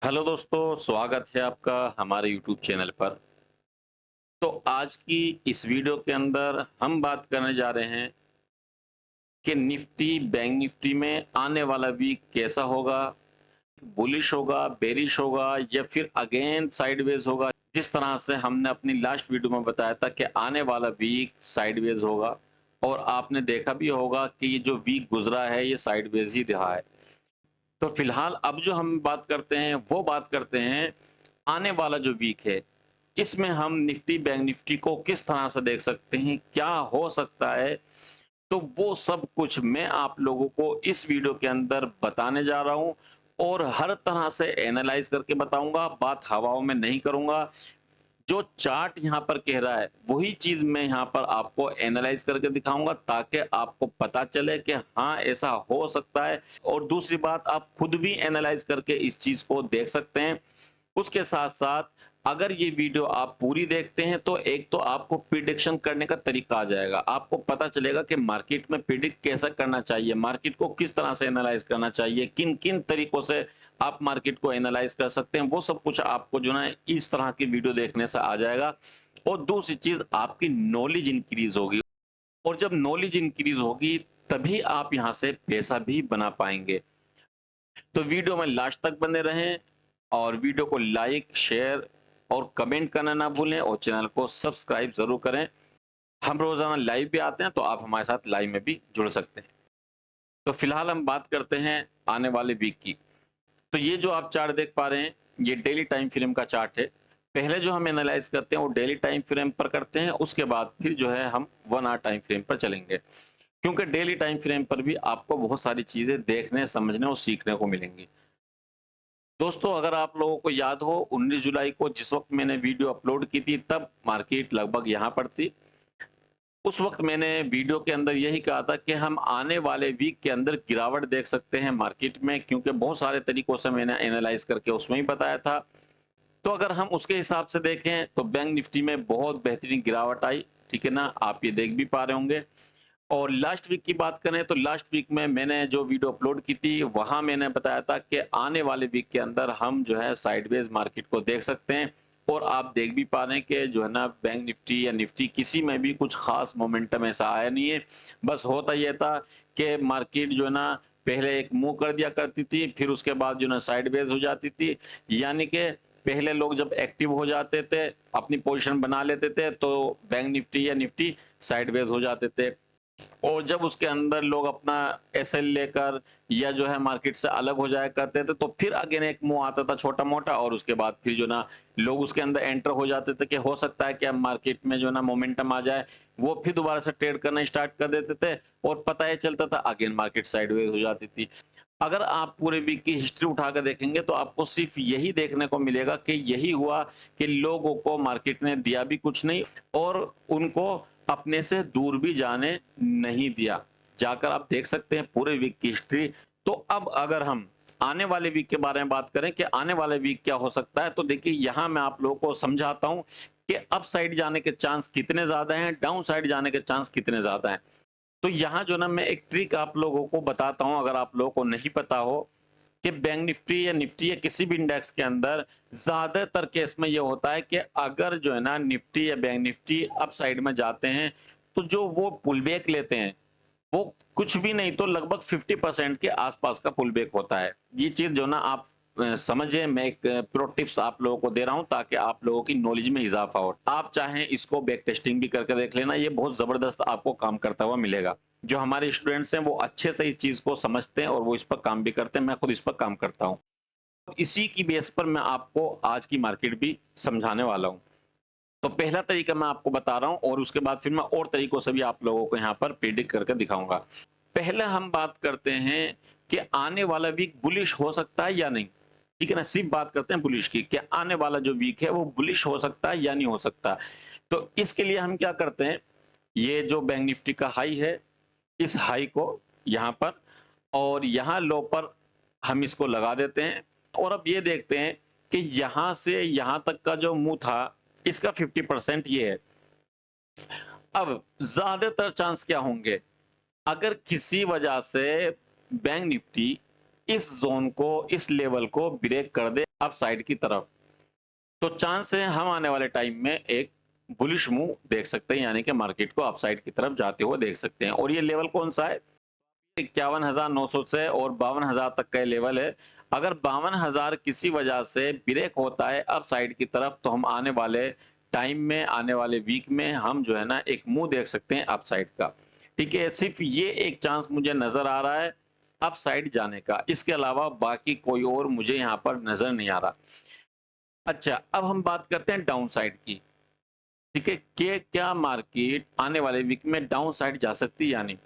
Hello दोस्तों, स्वागत है आपका हमारे यूट्यूब चैनल पर। तो आज की इस वीडियो के अंदर हम बात करने जा रहे हैं कि निफ्टी, बैंक निफ्टी में आने वाला वीक कैसा होगा, बुलिश होगा, बेरिश होगा या फिर अगेन साइडवेज होगा। जिस तरह से हमने अपनी लास्ट वीडियो में बताया था कि आने वाला वीक साइडवेज होगा और आपने देखा भी होगा कि ये जो वीक गुजरा है ये साइडवेज ही रहा है। तो फिलहाल अब जो हम बात करते हैं वो बात करते हैं आने वाला जो वीक है, इसमें हम निफ्टी, बैंक निफ्टी को किस तरह से देख सकते हैं, क्या हो सकता है? तो वो सब कुछ मैं आप लोगों को इस वीडियो के अंदर बताने जा रहा हूँ और हर तरह से एनालाइज़ करके बताऊँगा, बात हवाओं में नहीं करूँगा। जो चार्ट यहाँ पर कह रहा है, वही चीज़ मैं यहाँ पर आपको एनालाइज़ करके दिखाऊँगा ताकि आपको पता चले कि हाँ, ऐसा हो सकता है और दूसरी बात आप खुद भी एनालाइज़ करके इस चीज़ को देख सकते हैं। उसके साथ-साथ अगर ये वीडियो आप पूरी देखते हैं तो एक तो आपको प्रिडिक्शन करने का तरीका आ जाएगा। आपको पता चलेगा कि मार्केट में प्रिडिक्ट कैसा करना चाहिए, मार्केट को किस तरह से एनालाइज़ करना चाहिए, किन-किन तरीकों से आप मार्केट को एनालाइज़ कर सकते हैं, वो सब कुछ आपको जो है इस तरह की वीडियो देखने से आ जाएगा। और दूसरी चीज़ आपकी नॉलेज इंक्रीज़ होगी और जब नॉलेज इंक्रीज़ होगी तभी आप यहाँ से पैसा भी बना पाएँगे। तो वीडियो में लास्ट तक बने रहें और वीडियो को लाइक, शेयर और कमेंट करना ना भूलें और चैनल को सब्सक्राइब ज़रूर करें। हम रोज़ाना लाइव भी आते हैं तो आप हमारे साथ लाइव में भी जुड़ सकते हैं। तो फिलहाल हम बात करते हैं आने वाले वीक की। तो ये जो आप चार्ट देख पा रहे हैं, ये डेली टाइम फ्रेम का चार्ट है। पहले जो हम एनालाइज़ करते हैं वो डेली टाइम फ्रेम पर करते हैं, उसके बाद फिर जो है हम 1 आवर टाइम फ्रेम पर चलेंगे। क्योंकि डेली टाइम फ्रेम पर भी आपको बहुत सारी चीज़ें देखने, समझने और सीखने को मिलेंगी। दोस्तों, अगर आप लोगों को याद हो 19 जुलाई को जिस वक़्त मैंने वीडियो अपलोड की थी तब मार्केट लगभग यहाँ पर थी। उस वक़्त मैंने वीडियो के अंदर यही कहा था कि हम आने वाले वीक के अंदर गिरावट देख सकते हैं मार्केट में, क्योंकि बहुत सारे तरीकों से मैंने एनालाइज़ करके उसमें ही बताया था। तो अगर हम उसके हिसाब से देखें तो बैंक निफ्टी में बहुत बेहतरीन गिरावट आई, ठीक है ना? आप ये देख भी पा रहे होंगे। और लास्ट वीक की बात करें तो लास्ट वीक में मैंने जो वीडियो अपलोड की थी, वहाँ मैंने बताया था कि आने वाले वीक के अंदर हम जो है साइडवेज मार्केट को देख सकते हैं और आप देख भी पा रहे हैं कि जो है ना बैंक निफ्टी या निफ्टी किसी में भी कुछ खास मोमेंटम ऐसा आया नहीं है। बस होता ये था कि मार्केट जो है ना पहले एक मुँह कर दिया करती थी, फिर उसके बाद जो है ना साइडवेज हो जाती थी। यानी कि पहले लोग जब एक्टिव हो जाते थे, अपनी पोज़ीशन बना लेते थे, तो बैंक निफ्टी या निफ्टी साइडवेज हो जाते थे। और जब उसके अंदर लोग अपना एसएल लेकर या जो है मार्केट से अलग हो जाया करते थे, तो फिर अगेन एक मुँह आता था छोटा-मोटा और उसके बाद फिर जो ना लोग उसके अंदर एंटर हो जाते थे कि हो सकता है कि अब मार्केट में जो ना मोमेंटम आ जाए। वो फिर दोबारा से ट्रेड करना स्टार्ट कर देते थे और पता ही चलता था अगेन मार्केट साइडवेज हो जाती थी। अगर आप पूरे वीक की हिस्ट्री उठाकर देखेंगे तो आपको सिर्फ यही देखने को मिलेगा कि यही हुआ कि लोगों को मार्केट ने दिया भी कुछ नहीं और उनको अपने से दूर भी जाने नहीं दिया। जाकर आप देख सकते हैं पूरे वीक की हिस्ट्री। तो अब अगर हम आने वाले वीक के बारे में बात करें कि आने वाले वीक क्या हो सकता है, तो देखिए यहाँ मैं आप लोगों को समझाता हूँ कि अप साइड जाने के चांस कितने ज़्यादा हैं, डाउन साइड जाने के चांस कितने ज़्यादा हैं। तो यहाँ जो ना मैं एक ट्रिक आप लोगों को बताता हूँ, अगर आप लोगों को नहीं पता हो कि बैंक निफ्टी या निफ्टी या किसी भी इंडेक्स के अंदर ज्यादातर केस में ये होता है कि अगर जो है ना निफ्टी या बैंक निफ्टी अप साइड में जाते हैं तो जो वो पुल बैक लेते हैं वो कुछ भी नहीं तो लगभग 50% के आसपास का पुल बैक होता है। ये चीज जो ना आप समझे, मैं एक प्रो टिप्स आप लोगों को दे रहा हूं ताकि आप लोगों की नॉलेज में इजाफा हो। आप चाहें इसको बैक टेस्टिंग भी करके देख लेना, ये बहुत जबरदस्त आपको काम करता हुआ मिलेगा। जो हमारे स्टूडेंट्स हैं वो अच्छे से इस चीज को समझते हैं और वो इस पर काम भी करते हैं, मैं खुद इस पर काम करता हूँ। इसी की बेस पर मैं आपको आज की मार्केट भी समझाने वाला हूँ। तो पहला तरीका मैं आपको बता रहा हूँ और उसके बाद फिर मैं और तरीकों से भी आप लोगों को यहाँ पर प्रेडिक्ट करके दिखाऊंगा। पहले हम बात करते हैं कि आने वाला वीक बुलिश हो सकता है या नहीं। ठीक है ना, सिर्फ बात करते हैं बुलिश की कि आने वाला जो वीक है वो बुलिश हो सकता है या नहीं हो सकता। तो इसके लिए हम क्या करते हैं, ये जो बैंक निफ्टी का हाई है, इस हाई को यहाँ पर और यहाँ लो पर हम इसको लगा देते हैं और अब ये देखते हैं कि यहाँ से यहाँ तक का जो मुंह था इसका 50% ये है। अब ज्यादातर चांस क्या होंगे, अगर किसी वजह से बैंक निफ्टी इस जोन को, इस लेवल को ब्रेक कर दे, अपसाइड की तरफ। तो चांस है हम आने वाले टाइम में एक बुलिश मूव देख सकते हैं, यानी कि मार्केट को अपसाइड की तरफ जाते हुए देख सकते हैं। और ये लेवल कौन सा है? 51,900 से और 52,000 तक का लेवल है। अगर 52,000 किसी वजह से ब्रेक होता है अपसाइड की तरफ, तो हम आने वाले टाइम में, आने वाले वीक में हम जो है ना एक मुंह देख सकते हैं अपसाइड का। ठीक है, सिर्फ ये एक चांस मुझे नजर आ रहा है अपसाइड जाने का, इसके अलावा बाकी कोई और मुझे यहाँ पर नजर नहीं आ रहा। अच्छा, अब हम बात करते हैं डाउन साइड की। ठीक है, कि क्या मार्केट आने वाले वीक में डाउन साइड जा सकती है या नहीं?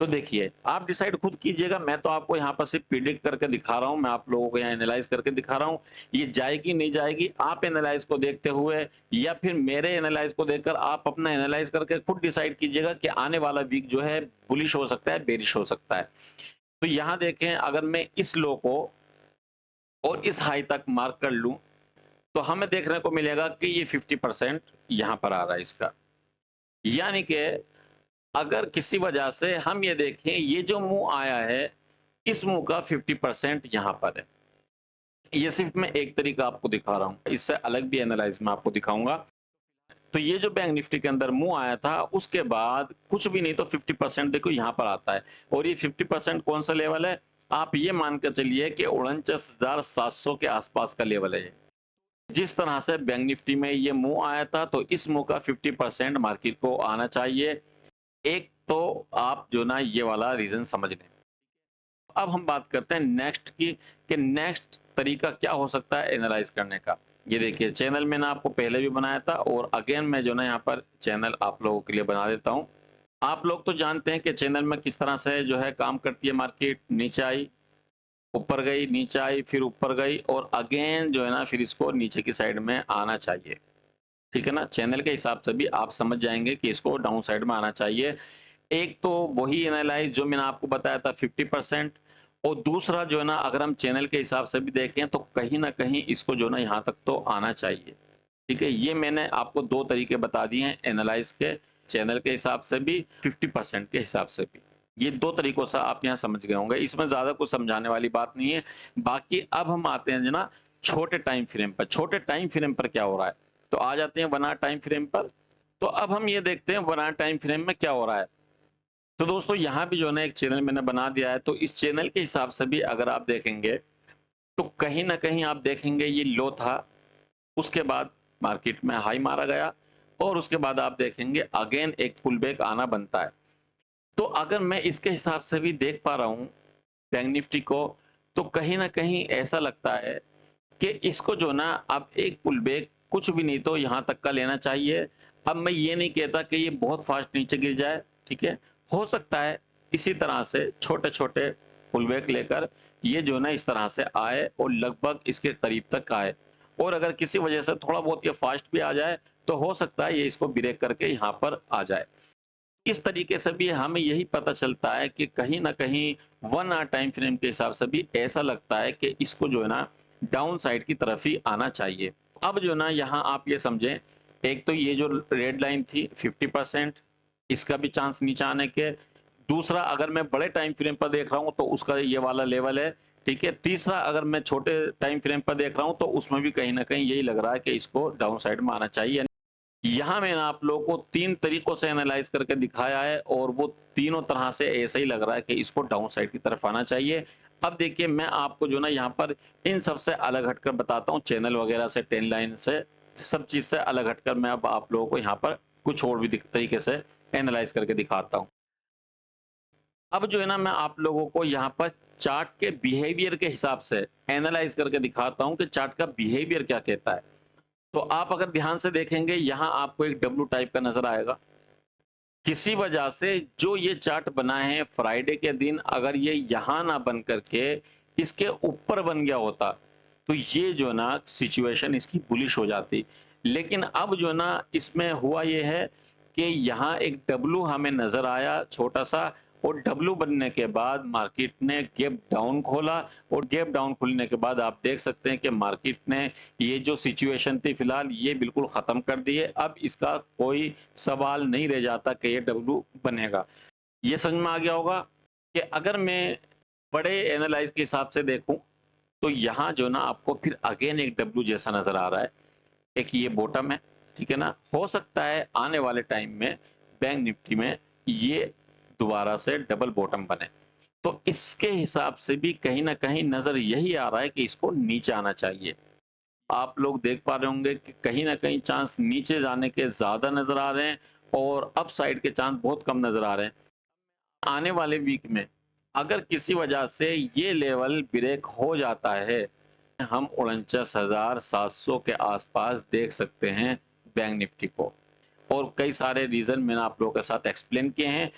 तो देखिए, आप डिसाइड खुद कीजिएगा। मैं तो आपको यहाँ पर सिर्फ प्रिडिक्ट करके दिखा रहा हूँ, मैं आप लोगों को यहाँ एनालाइज करके दिखा रहा हूँ। ये जाएगी नहीं जाएगी, आप एनालाइज को देखते हुए या फिर मेरे एनालाइज को देखकर आप अपना एनालाइज करके खुद डिसाइड कीजिएगा कि आने वाला वीक जो है बुलिश हो सकता है, बेरिश हो सकता है। तो यहाँ देखें, अगर मैं इस लो को और इस हाई तक मार्क कर लूं, तो हमें देखने को मिलेगा कि ये 50% यहाँ पर आ रहा है इसका। यानी कि अगर किसी वजह से हम ये देखें, ये जो मुंह आया है, इस मुंह का 50% यहाँ पर है। ये सिर्फ मैं एक तरीका आपको दिखा रहा हूँ, इससे अलग भी एनालाइज में आपको दिखाऊंगा। तो ये जो बैंक निफ्टी के अंदर मुंह आया था, उसके बाद कुछ भी नहीं तो 50% देखो यहाँ पर आता है। और ये 50% कौन सा लेवल है? आप ये मानकर चलिए कि 49,700 के आसपास का लेवल है ये। जिस तरह से बैंक निफ्टी में ये मुंह आया था, तो इस मुंह का 50% मार्केट को आना चाहिए। एक तो आप जो ना ये वाला रीजन समझ लें। अब हम बात करते हैं नेक्स्ट की, कि नेक्स्ट तरीका क्या हो सकता है एनालाइज करने का। ये देखिए, चैनल मैंने आपको पहले भी बनाया था और अगेन मैं जो ना यहाँ पर चैनल आप लोगों के लिए बना देता हूँ। आप लोग तो जानते हैं कि चैनल में किस तरह से जो है काम करती है मार्केट। नीचे आई, ऊपर गई, नीचे आई, फिर ऊपर गई और अगेन जो है ना फिर इसको नीचे की साइड में आना चाहिए। ठीक है ना, चैनल के हिसाब से भी आप समझ जाएंगे कि इसको डाउन साइड में आना चाहिए। एक तो वही एनालाइज जो मैंने आपको बताया था 50%, और दूसरा जो है ना अगर हम चैनल के हिसाब से भी देखें तो कहीं ना कहीं इसको जो ना यहाँ तक तो आना चाहिए। ठीक है, ये मैंने आपको दो तरीके बता दिए हैं एनालाइज के, चैनल के हिसाब से भी, 50% के हिसाब से भी। ये दो तरीकों से आप यहाँ समझ गए होंगे, इसमें ज्यादा कुछ समझाने वाली बात नहीं है। बाकी अब हम आते हैं जो ना छोटे टाइम फ्रेम पर। छोटे टाइम फ्रेम पर क्या हो रहा है, तो आ जाते हैं 1 आवर टाइम फ्रेम पर। तो अब हम ये देखते हैं 1 आवर टाइम फ्रेम में क्या हो रहा है। तो दोस्तों यहाँ भी जो है ना एक चैनल मैंने बना दिया है, तो इस चैनल के हिसाब से भी अगर आप देखेंगे तो कहीं ना कहीं आप देखेंगे ये लो था, उसके बाद मार्केट में हाई मारा गया और उसके बाद आप देखेंगे अगेन एक पुल बैक आना बनता है। तो अगर मैं इसके हिसाब से भी देख पा रहा हूँ बैंक निफ्टी को, तो कहीं ना कहीं ऐसा लगता है कि इसको जो ना अब एक पुल बैक कुछ भी नहीं तो यहाँ तक का लेना चाहिए। अब मैं ये नहीं कहता कि ये बहुत फास्ट नीचे गिर जाए, ठीक है, हो सकता है इसी तरह से छोटे छोटे पुल बैक लेकर ये जो ना इस तरह से आए और लगभग इसके करीब तक आए। और अगर किसी वजह से थोड़ा बहुत ये फास्ट भी आ जाए, तो हो सकता है ये इसको ब्रेक करके यहाँ पर आ जाए। इस तरीके से भी हमें यही पता चलता है कि कहीं ना कहीं 1 आवर टाइम फ्रेम के हिसाब से भी ऐसा लगता है कि इसको जो है ना डाउन साइड की तरफ ही आना चाहिए। अब जो ना यहाँ आप ये समझें, एक तो ये जो रेड लाइन थी 50%, इसका भी चांस नीचे आने के। दूसरा, अगर मैं बड़े टाइम फ्रेम पर देख रहा हूँ तो उसका ये वाला लेवल है। ठीक है, तीसरा, अगर मैं छोटे टाइम फ्रेम पर देख रहा हूँ तो उसमें भी कहीं ना कहीं यही लग रहा है कि इसको डाउन साइड में आना चाहिए। यहाँ मैंने आप लोगों को 3 तरीकों से एनालाइज करके दिखाया है और वो तीनों तरह से ऐसा ही लग रहा है कि इसको डाउन साइड की तरफ आना चाहिए। अब देखिए, मैं आपको जो ना यहाँ पर इन सबसे अलग हटकर बताता हूँ, चैनल वगैरह से, टेन लाइन से, सब चीज से अलग हटकर मैं अब आप लोगों को यहाँ पर कुछ और भी तरीके से एनालाइज करके दिखाता हूँ। अब जो है ना मैं आप लोगों को यहाँ पर चार्ट के बिहेवियर के हिसाब से एनालाइज करके दिखाता हूँ कि चार्ट का बिहेवियर क्या कहता है। तो आप अगर ध्यान से देखेंगे, यहाँ आपको एक डब्ल्यू टाइप का नजर आएगा। किसी वजह से जो ये चार्ट बना है फ्राइडे के दिन, अगर ये यहाँ ना बन करके इसके ऊपर बन गया होता, तो ये जो ना सिचुएशन इसकी बुलिश हो जाती। लेकिन अब जो ना इसमें हुआ ये है कि यहाँ एक डब्लू हमें नजर आया छोटा सा, और डब्लू बनने के बाद मार्केट ने गैप डाउन खोला, और गैप डाउन खुलने के बाद आप देख सकते हैं कि मार्केट ने ये जो सिचुएशन थी फिलहाल ये बिल्कुल खत्म कर दी है। अब इसका कोई सवाल नहीं रह जाता कि ये डब्लू बनेगा। ये समझ में आ गया होगा कि अगर मैं बड़े एनालाइज के हिसाब से देखूं तो यहाँ जो ना आपको फिर अगेन एक डब्ल्यू जैसा नजर आ रहा है, एक ये बॉटम है, ठीक है ना। हो सकता है आने वाले टाइम में बैंक निफ्टी में ये दोबारा से डबल बॉटम बने, तो इसके हिसाब से भी कहीं ना कहीं नजर यही आ रहा है कि इसको नीचे आना चाहिए। आप लोग देख पा रहे होंगे कि कहीं ना कहीं चांस नीचे जाने के ज्यादा नजर आ रहे हैं और अप साइड के चांस बहुत कम नजर आ रहे हैं। आने वाले वीक में अगर किसी वजह से ये लेवल ब्रेक हो जाता है, हम 49,700 के आसपास देख सकते हैं बैंक निफ्टी को, और कई सारे रीजन मैंने आप लोगों के साथ एक्सप्लेन किए हैं।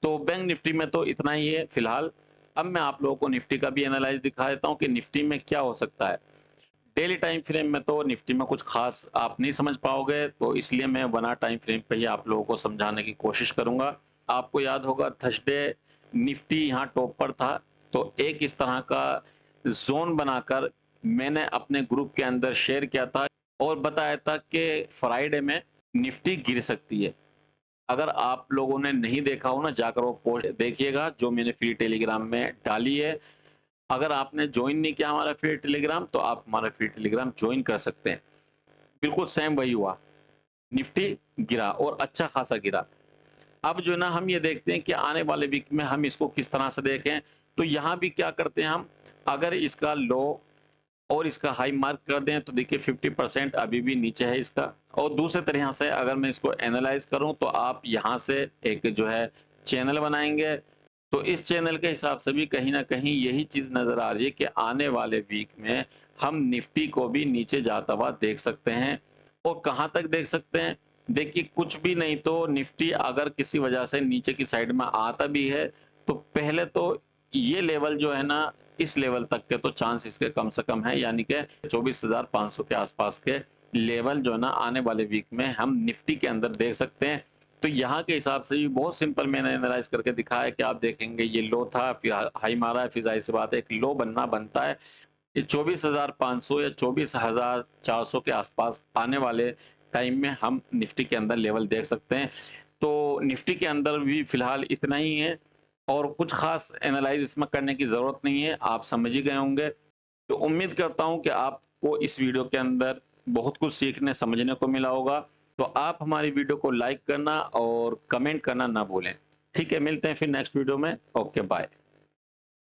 तो बैंक निफ्टी में तो इतना ही है फिलहाल। अब मैं आप लोगों को निफ्टी का भी एनालाइज दिखा देता हूँ कि निफ्टी में क्या हो सकता है। डेली टाइम फ्रेम में तो निफ्टी में कुछ खास आप नहीं समझ पाओगे, तो इसलिए मैं 1 आवर टाइम फ्रेम पे ही आप लोगों को समझाने की कोशिश करूंगा। आपको याद होगा थर्सडे निफ्टी यहाँ टॉप पर था, तो एक इस तरह का जोन बनाकर मैंने अपने ग्रुप के अंदर शेयर किया था और बताया था कि फ्राइडे में निफ्टी गिर सकती है। अगर आप लोगों ने नहीं देखा हो ना, जाकर वो पोस्ट देखिएगा जो मैंने फ्री टेलीग्राम में डाली है। अगर आपने ज्वाइन नहीं किया हमारा फ्री टेलीग्राम, तो आप हमारा फ्री टेलीग्राम ज्वाइन कर सकते हैं। बिल्कुल सेम वही हुआ, निफ्टी गिरा और अच्छा खासा गिरा। अब जो है ना हम ये देखते हैं कि आने वाले वीक में हम इसको किस तरह से देखें। तो यहाँ भी क्या करते हैं हम, अगर इसका लो और इसका हाई मार्क कर दें तो देखिए 50% अभी भी नीचे है इसका। और दूसरे तरह से अगर मैं इसको एनालाइज करूं तो आप यहाँ से एक जो है चैनल बनाएंगे, तो इस चैनल के हिसाब से भी कहीं ना कहीं यही चीज नजर आ रही है कि आने वाले वीक में हम निफ्टी को भी नीचे जाता हुआ देख सकते हैं। और कहां तक देख सकते हैं, देखिए कुछ भी नहीं तो निफ्टी अगर किसी वजह से नीचे की साइड में आता भी है, तो पहले तो ये लेवल जो है ना, इस लेवल तक के तो चांस इसके कम से कम है, यानी कि 24,500 के आसपास के लेवल जो है ना आने वाले वीक में हम निफ्टी के अंदर देख सकते हैं। तो यहाँ के हिसाब से भी बहुत सिंपल मैंने एनालाइज करके दिखाया कि आप देखेंगे ये लो था, फिर हाई मारा है, फिर जाहिर सी बात है एक लो बनता है। ये 24,500 या 24,400 के आसपास आने वाले टाइम में हम निफ्टी के अंदर लेवल देख सकते हैं। तो निफ्टी के अंदर भी फिलहाल इतना ही है और कुछ खास एनालाइज इसमें करने की जरूरत नहीं है, आप समझ ही गए होंगे। तो उम्मीद करता हूं कि आपको इस वीडियो के अंदर बहुत कुछ सीखने समझने को मिला होगा। तो आप हमारी वीडियो को लाइक करना और कमेंट करना ना भूलें। ठीक है, मिलते हैं फिर नेक्स्ट वीडियो में। Okay bye.